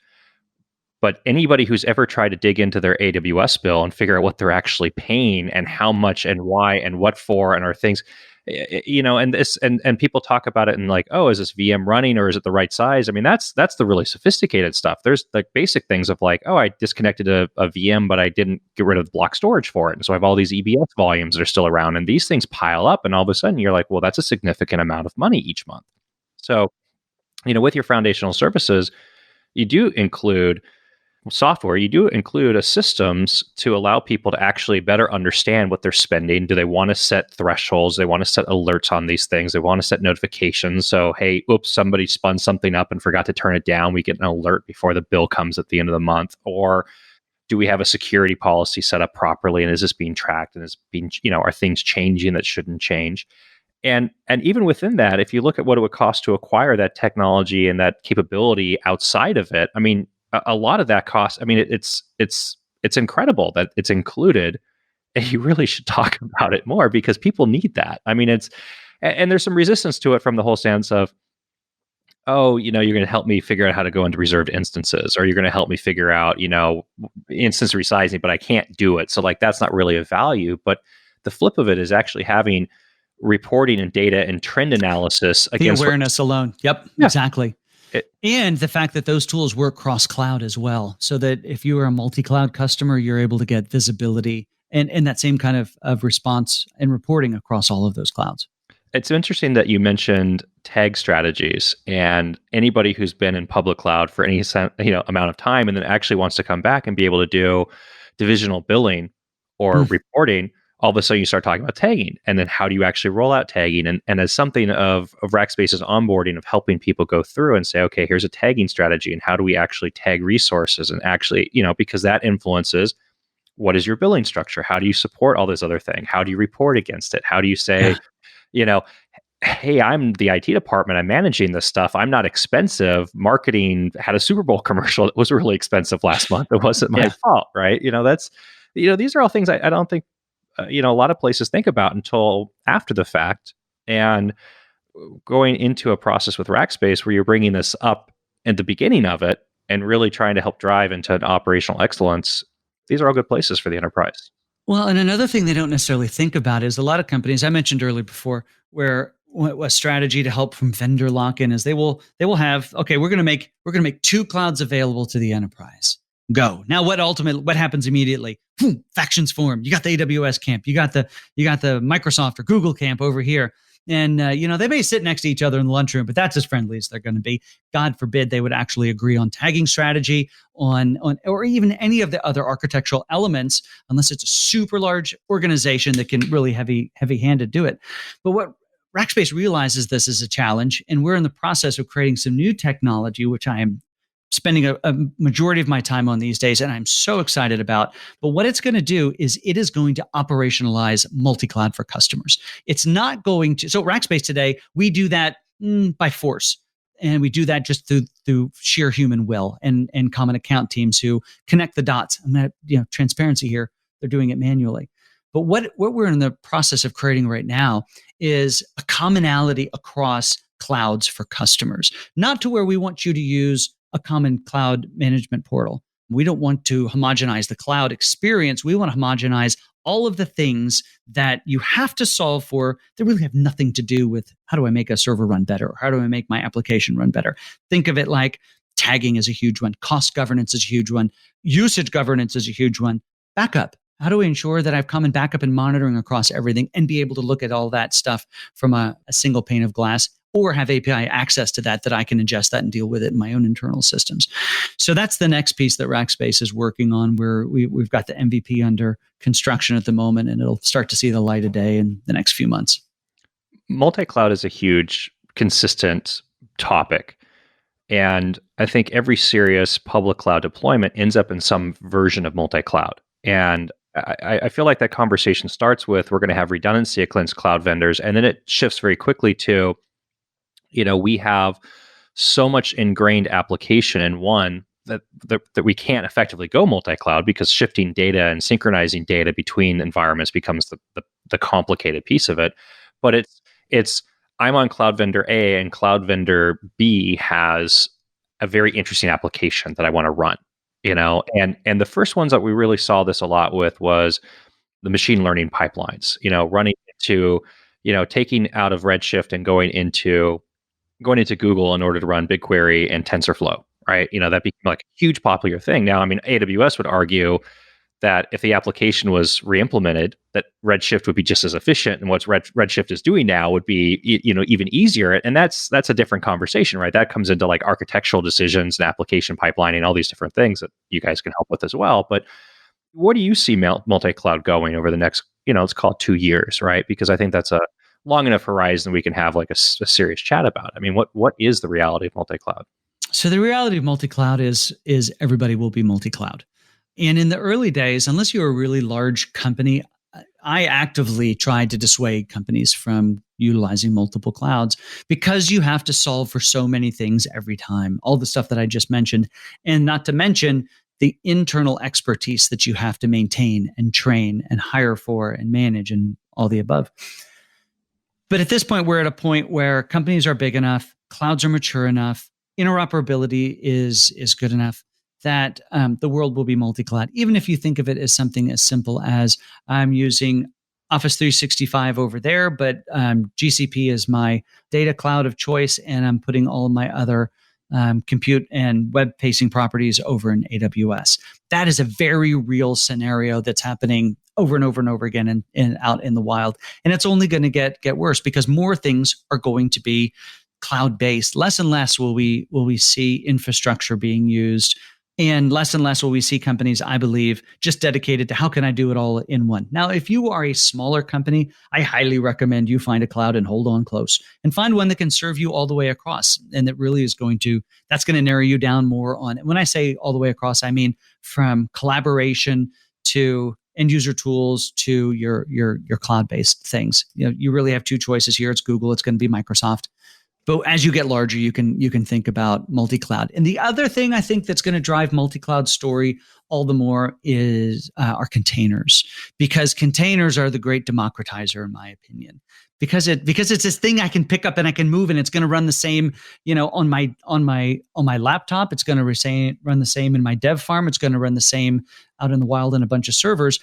But anybody who's ever tried to dig into their AWS bill and figure out what they're actually paying and how much and why and what for and are things, and this and people talk about it and like, oh, is this VM running or is it the right size? I mean, that's the really sophisticated stuff. There's like basic things of like, oh, I disconnected a VM, but I didn't get rid of the block storage for it. And so I have all these EBS volumes that are still around and these things pile up. And all of a sudden you're like, well, that's a significant amount of money each month. So, with your foundational services, you do include software, you do include a systems to allow people to actually better understand what they're spending. Do they want to set thresholds? They want to set alerts on these things. They want to set notifications. So, hey, oops, somebody spun something up and forgot to turn it down. We get an alert before the bill comes at the end of the month. Or do we have a security policy set up properly? And is this being tracked? And are things changing that shouldn't change? And even within that, if you look at what it would cost to acquire that technology and that capability outside of it, I mean, a lot of that cost, I mean, it's incredible that it's included, and you really should talk about it more because people need that. I mean, and there's some resistance to it from the whole stance of, oh, you're going to help me figure out how to go into reserved instances, or you're going to help me figure out, instance resizing, but I can't do it. So like, that's not really a value. But the flip of it is actually having reporting and data and trend analysis against the awareness alone. Yep, yeah. Exactly. And the fact that those tools work cross-cloud as well, so that if you are a multi-cloud customer, you're able to get visibility and that same kind of response and reporting across all of those clouds. It's interesting that you mentioned tag strategies, and anybody who's been in public cloud for any amount of time and then actually wants to come back and be able to do divisional billing or reporting, all of a sudden you start talking about tagging, and then how do you actually roll out tagging? And as something of Rackspace's onboarding of helping people go through and say, okay, here's a tagging strategy, and how do we actually tag resources? And actually, because that influences what is your billing structure? How do you support all this other thing? How do you report against it? How do you say, hey, I'm the IT department, I'm managing this stuff, I'm not expensive. Marketing had a Super Bowl commercial that was really expensive last month. It wasn't my fault, right? These are all things I don't think a lot of places think about until after the fact, and going into a process with Rackspace where you're bringing this up at the beginning of it and really trying to help drive into an operational excellence. These are all good places for the enterprise. Well, and another thing they don't necessarily think about is a lot of companies, I mentioned earlier before, where a strategy to help from vendor lock-in is they will have, okay, we're going to make two clouds available to the enterprise. Go. Now what happens immediately? Boom, factions form. You got the AWS camp, you got the Microsoft or Google camp over here. And they may sit next to each other in the lunchroom, but that's as friendly as they're going to be. God forbid they would actually agree on tagging strategy, on or even any of the other architectural elements, unless it's a super large organization that can really heavy-handed do it. But what Rackspace realizes this is a challenge, and we're in the process of creating some new technology, which I am spending a majority of my time on these days, and I'm so excited about. But what it's going to do is it is going to operationalize multi-cloud for customers. It's not going to. So Rackspace today, we do that by force, and we do that just through sheer human will and common account teams who connect the dots. I'm not, transparency here. They're doing it manually. But what we're in the process of creating right now is a commonality across clouds for customers, not to where we want you to use a common cloud management portal. We don't want to homogenize the cloud experience. We want to homogenize all of the things that you have to solve for that really have nothing to do with how do I make a server run better? Or how do I make my application run better? Think of it like tagging is a huge one. Cost governance is a huge one. Usage governance is a huge one. Backup. How do we ensure that I have common backup and monitoring across everything and be able to look at all that stuff from a single pane of glass, or have API access to that I can ingest that and deal with it in my own internal systems? So that's the next piece that Rackspace is working on, where we've got the MVP under construction at the moment, and it'll start to see the light of day in the next few months. Multi-cloud is a huge, consistent topic. And I think every serious public cloud deployment ends up in some version of multi-cloud. And I feel like that conversation starts with, we're going to have redundancy against cloud vendors, and then it shifts very quickly to, we have so much ingrained application in one that we can't effectively go multi-cloud, because shifting data and synchronizing data between environments becomes the complicated piece of it. But it's I'm on cloud vendor A, and cloud vendor B has a very interesting application that I want to run. And the first ones that we really saw this a lot with was the machine learning pipelines, running into, taking out of Redshift and going into Google in order to run BigQuery and TensorFlow, right? That became like a huge popular thing. Now, I mean, AWS would argue that if the application was re-implemented, that Redshift would be just as efficient, and what Redshift is doing now would be, even easier. And that's a different conversation, right? That comes into like architectural decisions and application pipelining, all these different things that you guys can help with as well. But what do you see multi-cloud going over the next, let's call it 2 years, right? Because I think that's a long enough horizon we can have like a serious chat about. I mean, what is the reality of multi-cloud? So the reality of multi-cloud is everybody will be multi-cloud. And in the early days, unless you're a really large company, I actively tried to dissuade companies from utilizing multiple clouds, because you have to solve for so many things every time, all the stuff that I just mentioned, and not to mention the internal expertise that you have to maintain and train and hire for and manage and all the above. But at this point, we're at a point where companies are big enough, clouds are mature enough, interoperability is good enough that the world will be multi-cloud. Even if you think of it as something as simple as, I'm using Office 365 over there, but GCP is my data cloud of choice, and I'm putting all of my other compute and web-facing properties over in AWS. That is a very real scenario that's happening over and over and over again and out in the wild. And it's only going to get worse, because more things are going to be cloud-based. Less and less will we see infrastructure being used, and less will we see companies, I believe, just dedicated to how can I do it all in one. Now, if you are a smaller company, I highly recommend you find a cloud and hold on close, and find one that can serve you all the way across. And that really is that's going to narrow you down more on, when I say all the way across, I mean from collaboration to end user tools to your cloud-based things. You really have two choices here. It's Google, it's going to be Microsoft. But as you get larger, you can think about multi-cloud. And the other thing I think that's going to drive multi-cloud story all the more is our containers, because containers are the great democratizer, in my opinion. Because it's this thing I can pick up and I can move, and it's going to run the same, on my laptop. It's going to run the same in my dev farm. It's going to run the same out in the wild in a bunch of servers.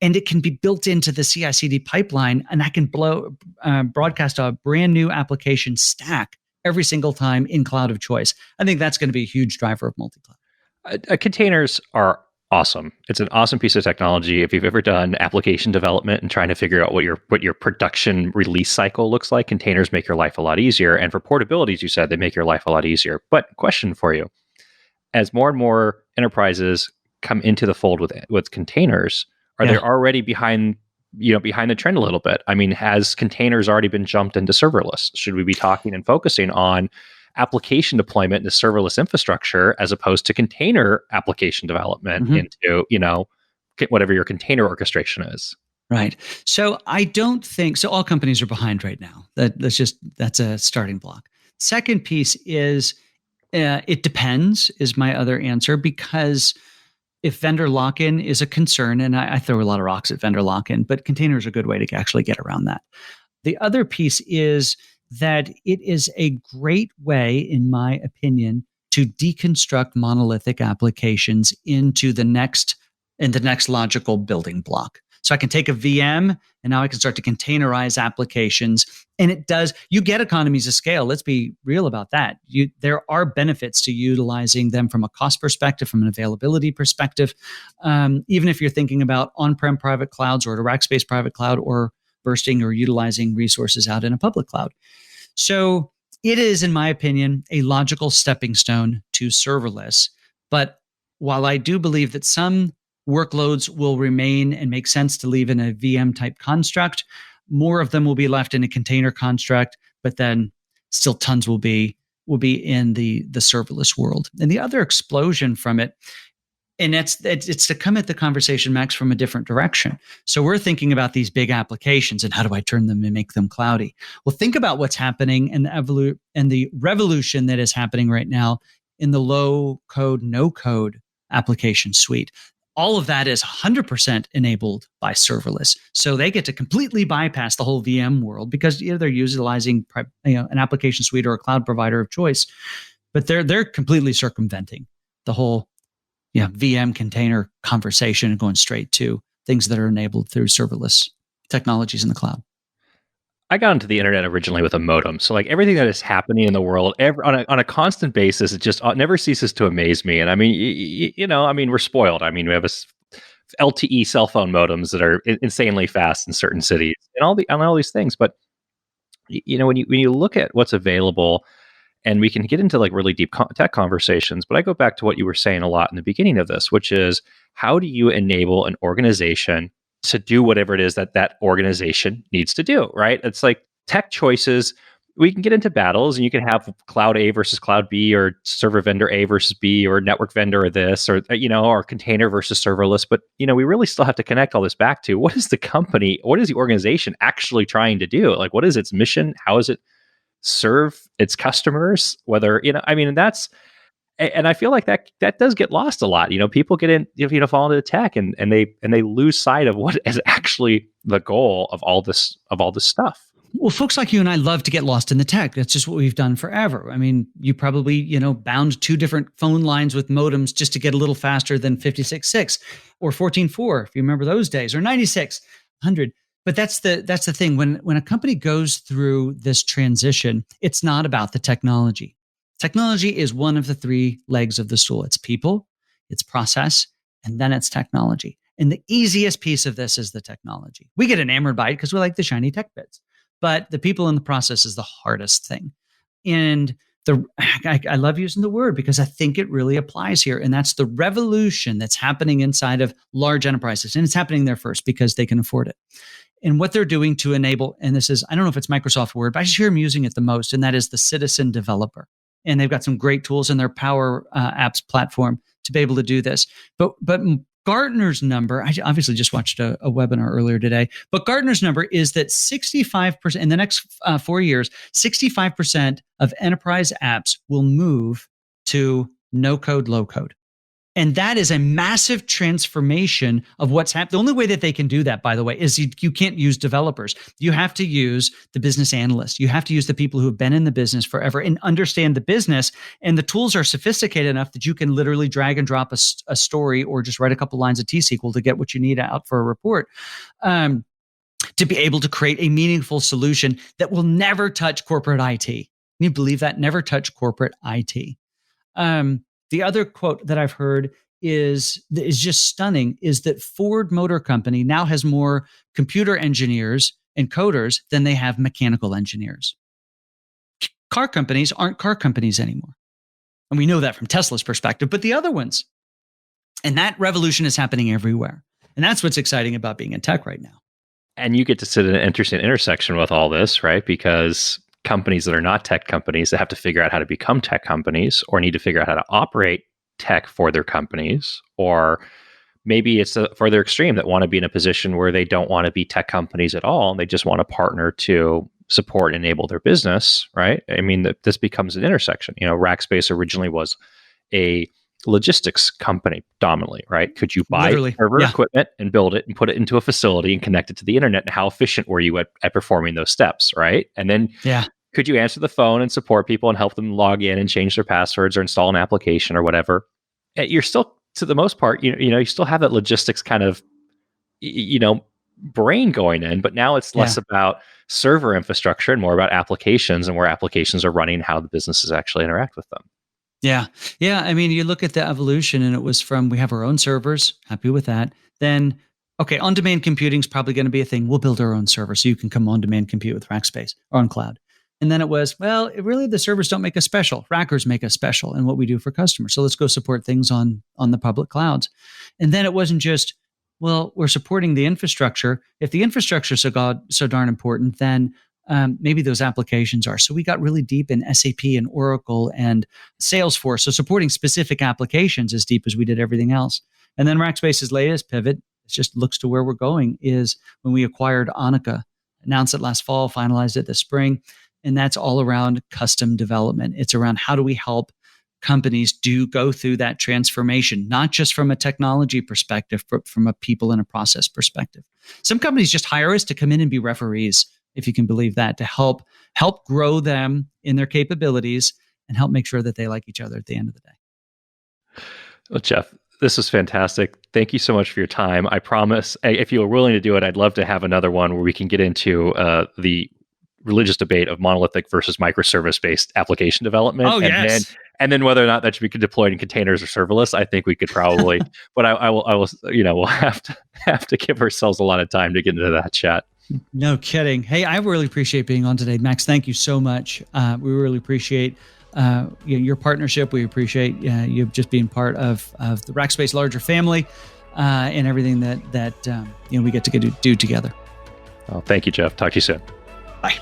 and it can be built into the CI/CD pipeline, and I can broadcast a brand new application stack every single time in cloud of choice. I think that's going to be a huge driver of multi-cloud. Containers are awesome. It's an awesome piece of technology. If you've ever done application development and trying to figure out what your production release cycle looks like, containers make your life a lot easier. And for portability, as you said, they make your life a lot easier. But question for you: as more and more enterprises come into the fold with containers, are they already behind the trend a little bit? I mean, has containers already been jumped into serverless? Should we be talking and focusing on application deployment into serverless infrastructure as opposed to container application development into, whatever your container orchestration is? Right. So I don't think so. All companies are behind right now. That's a starting block. Second piece is it depends, is my other answer, because if vendor lock-in is a concern, and I throw a lot of rocks at vendor lock-in, but containers are a good way to actually get around that. The other piece is that it is a great way, in my opinion, to deconstruct monolithic applications into the next logical building block. So I can take a VM and now I can start to containerize applications. And you get economies of scale. Let's be real about that. There are benefits to utilizing them from a cost perspective, from an availability perspective. Even if you're thinking about on-prem private clouds or a Rackspace private cloud, or bursting or utilizing resources out in a public cloud. So it is, in my opinion, a logical stepping stone to serverless. But while I do believe that some workloads will remain and make sense to leave in a VM type construct, more of them will be left in a container construct, but then still tons will be in the serverless world. And the other explosion from it, and it's to come at the conversation, Max, from a different direction. So we're thinking about these big applications and how do I turn them and make them cloudy? Well, think about what's happening and the revolution that is happening right now in the low code, no code application suite. All of that is 100% enabled by serverless. So they get to completely bypass the whole VM world because they're utilizing an application suite or a cloud provider of choice, but they're completely circumventing the whole VM container conversation and going straight to things that are enabled through serverless technologies in the cloud. I got into the internet originally with a modem. So like everything that is happening in the world on a constant basis, it just never ceases to amaze me. And I mean, we're spoiled. I mean, we have LTE cell phone modems that are insanely fast in certain cities and all these things. But when you look at what's available, and we can get into like really deep tech conversations, but I go back to what you were saying a lot in the beginning of this, which is how do you enable an organization to do whatever it is that organization needs to do, right? It's like tech choices. We can get into battles and you can have cloud A versus cloud B, or server vendor A versus B, or network vendor or this, or container versus serverless. But, we really still have to connect all this back to what is the organization actually trying to do? Like, what is its mission? How is it serve its customers? And I feel like that does get lost a lot. People get in, fall into tech and they lose sight of what is actually the goal of all this stuff. Well, folks like you and I love to get lost in the tech. That's just what we've done forever. I mean, you probably, bound 2 different phone lines with modems just to get a little faster than 56.6 or 14.4, if you remember those days, or 96.100. But that's the thing. When a company goes through this transition, it's not about the technology. Technology is one of the 3 legs of the stool. It's people, it's process, and then it's technology. And the easiest piece of this is the technology. We get enamored by it because we like the shiny tech bits. But the people in the process is the hardest thing. And I love using the word because I think it really applies here. And that's the revolution that's happening inside of large enterprises. And it's happening there first because they can afford it. And what they're doing to enable, and this is, I don't know if it's Microsoft Word, but I just hear them using it the most, and that is the citizen developer. And they've got some great tools in their Power Apps platform to be able to do this. But Gartner's number, I obviously just watched a webinar earlier today, but Gartner's number is that 65%, in the next 4 years, 65% of enterprise apps will move to no code, low code. And that is a massive transformation of what's happened. The only way that they can do that, by the way, is you can't use developers. You have to use the business analysts. You have to use the people who have been in the business forever and understand the business. And the tools are sophisticated enough that you can literally drag and drop a story or just write a couple lines of T-SQL to get what you need out for a report. To be able to create a meaningful solution that will never touch corporate IT. Can you believe that? Never touch corporate IT. The other quote that I've heard is just stunning, is that Ford Motor Company now has more computer engineers and coders than they have mechanical engineers. Car companies aren't car companies anymore. And we know that from Tesla's perspective, but the other ones. And that revolution is happening everywhere. And that's what's exciting about being in tech right now. And you get to sit in an interesting intersection with all this, right? Because companies that are not tech companies that have to figure out how to become tech companies or need to figure out how to operate tech for their companies, or maybe it's a further extreme that want to be in a position where they don't want to be tech companies at all and they just want to partner to support and enable their business, right? I mean, this becomes an intersection. Rackspace originally was a logistics company dominantly, right? Could you buy server equipment and build it and put it into a facility and connect it to the internet? And how efficient were you at performing those steps, right? And then could you answer the phone and support people and help them log in and change their passwords or install an application or whatever? You're still, to the most part, you still have that logistics kind of, brain going in, but now it's less about server infrastructure and more about applications and where applications are running, how the businesses actually interact with them. Yeah. I mean, you look at the evolution and it was from, we have our own servers, happy with that. Then, okay, on-demand computing is probably going to be a thing. We'll build our own server so you can come on-demand compute with Rackspace or on cloud. And then it was, well, really the servers don't make us special. Rackers make us special in what we do for customers. So let's go support things on the public clouds. And then it wasn't just, well, we're supporting the infrastructure. If the infrastructure is so darn important, then maybe those applications are. So we got really deep in SAP and Oracle and Salesforce. So supporting specific applications as deep as we did everything else. And then Rackspace's latest pivot, it just looks to where we're going, is when we acquired Anika, announced it last fall, finalized it this spring. And that's all around custom development. It's around how do we help companies go through that transformation, not just from a technology perspective, but from a people and a process perspective. Some companies just hire us to come in and be referees, if you can believe that, to help grow them in their capabilities and help make sure that they like each other at the end of the day. Well, Jeff, this was fantastic. Thank you so much for your time. I promise, if you are willing to do it, I'd love to have another one where we can get into the religious debate of monolithic versus microservice-based application development. Oh, yes. And then whether or not that should be deployed in containers or serverless. I think we could probably, but I will, we'll have to give ourselves a lot of time to get into that chat. No kidding. Hey, I really appreciate being on today, Max. Thank you so much. We really appreciate your partnership. We appreciate you just being part of the Rackspace larger family and everything that we get to do together. Well, thank you, Jeff. Talk to you soon. Bye.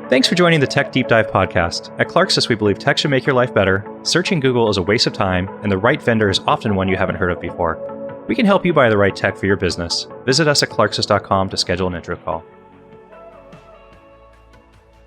Thanks for joining the Tech Deep Dive podcast. At Clarksys, we believe tech should make your life better. Searching Google is a waste of time, and the right vendor is often one you haven't heard of before. We can help you buy the right tech for your business. Visit us at clarksys.com to schedule an intro call.